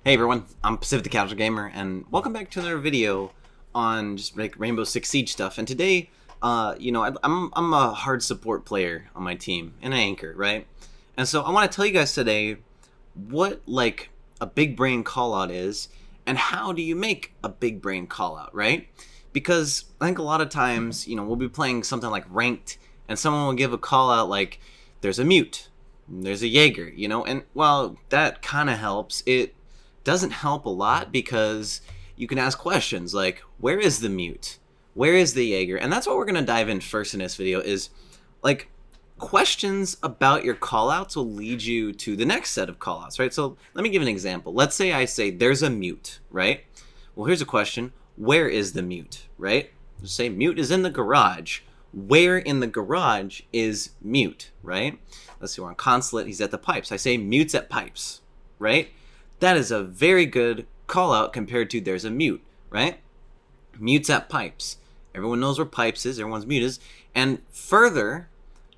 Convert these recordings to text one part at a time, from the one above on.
Hey everyone, I'm Pacific the Casual Gamer, and welcome back to another video on just like Rainbow Six Siege stuff. And today, I'm a hard support player on my team, and an anchor, right? And so I want to tell you guys today what like a big brain callout is, and how do you make a big brain callout, right? Because I think a lot of times, we'll be playing something like ranked, and someone will give a callout like, "There's a mute, there's a Jaeger," and while that kind of helps, it doesn't help a lot because you can ask questions like, where is the mute? Where is the Jaeger? And that's what we're going to dive in first in this video is like questions about your callouts will lead you to the next set of callouts, right? So let me give an example. Let's say I say there's a mute, right? Well, here's a question. Where is the mute, right? Just say mute is in the garage. Where in the garage is mute, right? Let's see, we're on consulate. He's at the pipes. I say mute's at pipes, right? That is a very good call out compared to there's a mute, right? Mute's at pipes. Everyone knows where pipes is, everyone's mute is. And further,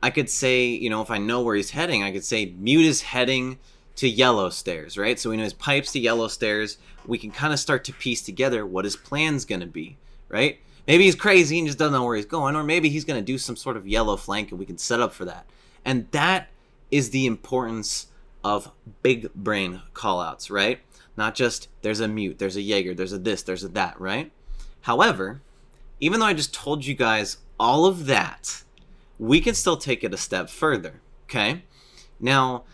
I could say, if I know where he's heading, I could say mute is heading to yellow stairs, right? So we know his pipes to yellow stairs. We can kind of start to piece together what his plan's going to be, right? Maybe he's crazy and just doesn't know where he's going, or maybe he's going to do some sort of yellow flank and we can set up for that. And that is the importance of big brain callouts, right? Not just there's a mute, there's a Jaeger, there's a this, there's a that, right? However, even though I just told you guys all of that, we can still take it a step further, okay? Now,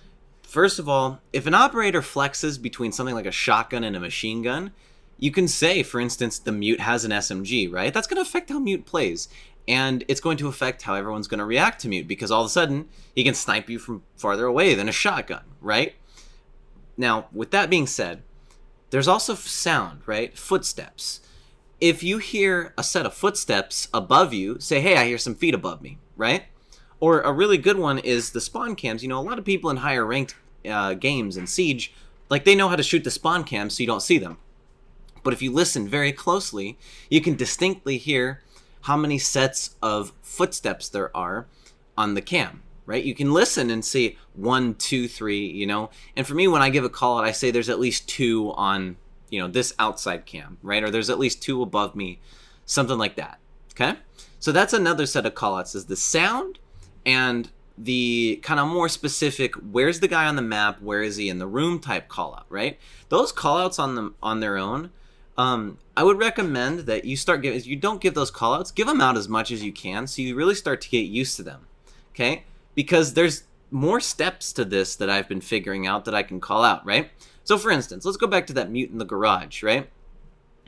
first of all, if an operator flexes between something like a shotgun and a machine gun, you can say, for instance, the mute has an SMG, right? That's going to affect how mute plays. And it's going to affect how everyone's going to react to mute, because all of a sudden he can snipe you from farther away than a shotgun, right? Now, with that being said, there's also sound, right? Footsteps. If you hear a set of footsteps above you, say, hey, I hear some feet above me, right? Or a really good one is the spawn cams. A lot of people in higher ranked games in Siege, like they know how to shoot the spawn cams so you don't see them. But if you listen very closely, you can distinctly hear how many sets of footsteps there are on the cam, right? You can listen and see 1, 2, 3, and for me, when I give a call out, I say there's at least 2 on, this outside cam, right? Or there's at least 2 above me, something like that, okay? So that's another set of callouts is the sound and the kind of more specific, where's the guy on the map, where is he in the room type callout, right? Those callouts on their own, I would recommend that you start giving, if you don't give those callouts, give them out as much as you can so you really start to get used to them, okay? Because there's more steps to this that I've been figuring out that I can call out, right? So for instance, let's go back to that mute in the garage, right?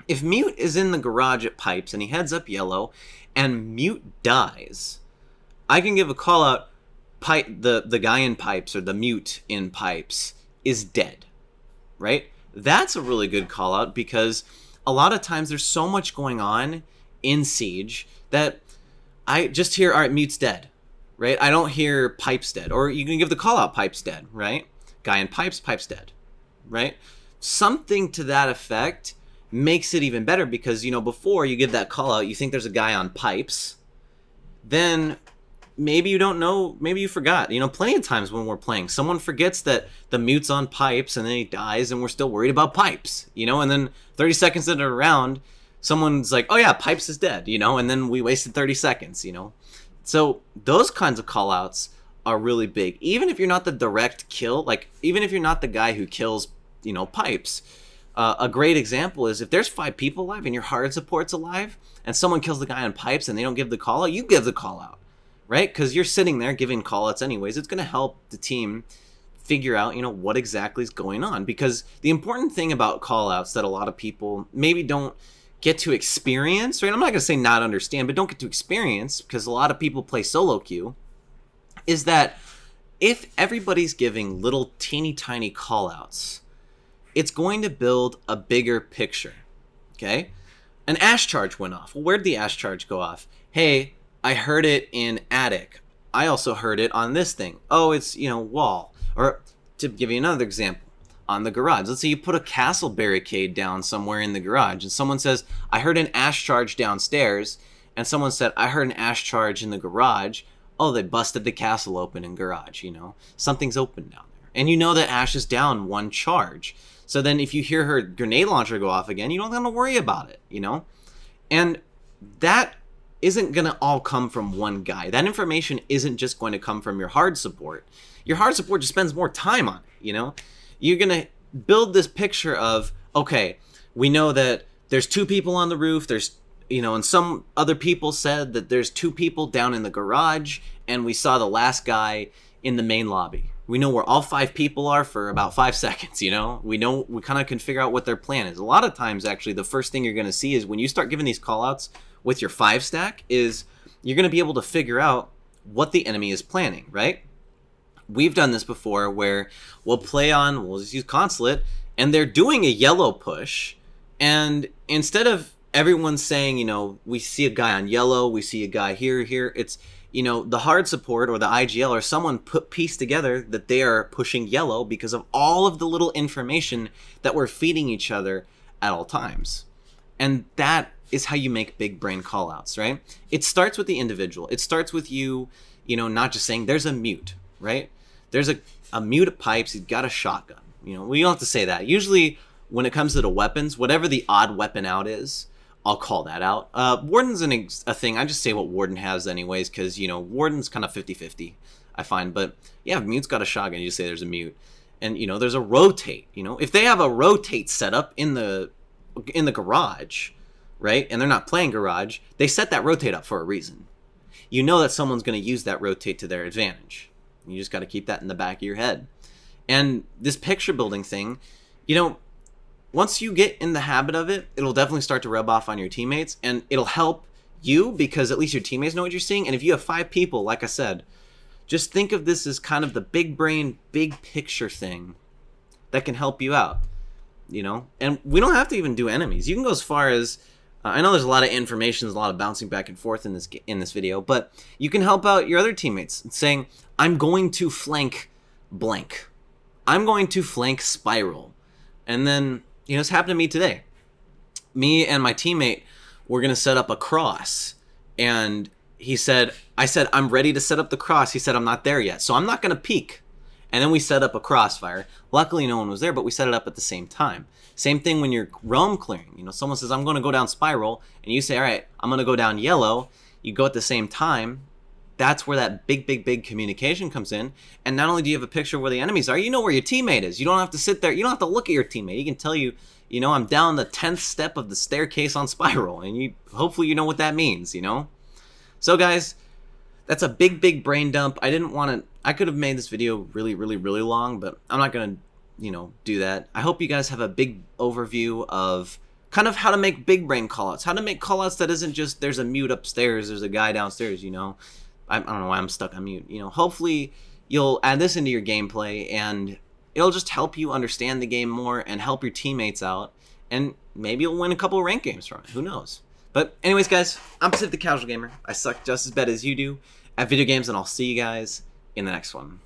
If mute is in the garage at pipes and he heads up yellow and mute dies, I can give a call out, the guy in pipes or the mute in pipes is dead, right? That's a really good call out because a lot of times there's so much going on in Siege that I just hear, all right, mute's dead, right? I don't hear pipes dead. Or you can give the call out pipes dead, right? Guy in pipes, pipes dead, right? Something to that effect makes it even better because, before you give that call out, you think there's a guy on pipes. Then maybe you don't know, maybe you forgot. Plenty of times when we're playing, someone forgets that the mute's on pipes and then he dies and we're still worried about pipes, and then 30 seconds into a round, someone's like, oh yeah, pipes is dead, and then we wasted 30 seconds, So those kinds of callouts are really big. Even if you're not the direct kill, like even if you're not the guy who kills, pipes, a great example is if there's 5 people alive and your hard support's alive and someone kills the guy on pipes and they don't give the call out, you give the call out. Right? Because you're sitting there giving callouts anyways. It's going to help the team figure out, what exactly is going on. Because the important thing about callouts that a lot of people maybe don't get to experience, right? I'm not going to say not understand, but don't get to experience because a lot of people play solo queue, is that if everybody's giving little teeny tiny callouts, it's going to build a bigger picture, okay? An ash charge went off. Well, where'd the ash charge go off? Hey, I heard it in attic. I also heard it on this thing. Oh, it's, wall. Or to give you another example, on the garage. Let's say you put a castle barricade down somewhere in the garage and someone says, I heard an ash charge downstairs. And someone said, I heard an ash charge in the garage. Oh, they busted the castle open in garage, Something's open down there, and you know that Ashe is down 1 charge. So then if you hear her grenade launcher go off again, you don't have to worry about it, you know? And that isn't going to all come from one guy. That information isn't just going to come from your hard support. Your hard support just spends more time on it, you know? You're going to build this picture of, okay, we know that there's 2 people on the roof, there's, you know, and some other people said that there's 2 people down in the garage, and we saw the last guy in the main lobby. We know where all 5 people are for about 5 seconds, you know? We kind of can figure out what their plan is. A lot of times, actually, the first thing you're going to see is when you start giving these callouts with your 5 stack is you're going to be able to figure out what the enemy is planning, right? We've done this before where we'll just use Consulate, and they're doing a yellow push, and instead of everyone saying, you know, we see a guy on yellow, we see a guy here, it's, you know, the hard support or the IGL or someone pieced together that they are pushing yellow because of all of the little information that we're feeding each other at all times. And that is how you make big brain callouts, right? It starts with the individual. It starts with you, you know, not just saying there's a mute, right? There's a mute at pipes, he's got a shotgun. You know, we don't have to say that. Usually when it comes to the weapons, whatever the odd weapon out is, I'll call that out. Warden's a thing. I just say what Warden has anyways, because, you know, Warden's kind of 50-50, I find. But yeah, if mute's got a shotgun, you just say there's a mute. And, you know, there's a rotate, you know. If they have a rotate set up in the garage, right, and they're not playing garage, they set that rotate up for a reason. You know that someone's going to use that rotate to their advantage. You just got to keep that in the back of your head. And this picture building thing, you know, once you get in the habit of it, it'll definitely start to rub off on your teammates, and it'll help you because at least your teammates know what you're seeing. And if you have 5 people, like I said, just think of this as kind of the big brain, big picture thing that can help you out, you know? And we don't have to even do enemies. You can go as far as, I know there's a lot of information, there's a lot of bouncing back and forth in this video, but you can help out your other teammates saying, I'm going to flank blank. I'm going to flank spiral. And then, you know, it's happened to me today. Me and my teammate were going to set up a cross. And I said, I'm ready to set up the cross. He said, I'm not there yet. So I'm not going to peek. And then we set up a crossfire. Luckily, no one was there, but we set it up at the same time. Same thing when you're roam clearing. You know, someone says, I'm going to go down spiral. And you say, all right, I'm going to go down yellow. You go at the same time. That's where that big communication comes in. And not only do you have a picture of where the enemies are, you know where your teammate is. You don't have to sit there. You don't have to look at your teammate. He can tell you, you know, I'm down the 10th step of the staircase on spiral. And hopefully you know what that means, you know? So guys, that's a big brain dump. I could have made this video really long, but I'm not going to, you know, do that. I hope you guys have a big overview of kind of how to make big brain callouts. How to make callouts that isn't just there's a mute upstairs, there's a guy downstairs, you know? I don't know why I'm stuck on mute. You know, hopefully you'll add this into your gameplay and it'll just help you understand the game more and help your teammates out. And maybe you'll win a couple of ranked games from it. Who knows? But anyways, guys, I'm Pacific the Casual Gamer. I suck just as bad as you do at video games, and I'll see you guys in the next one.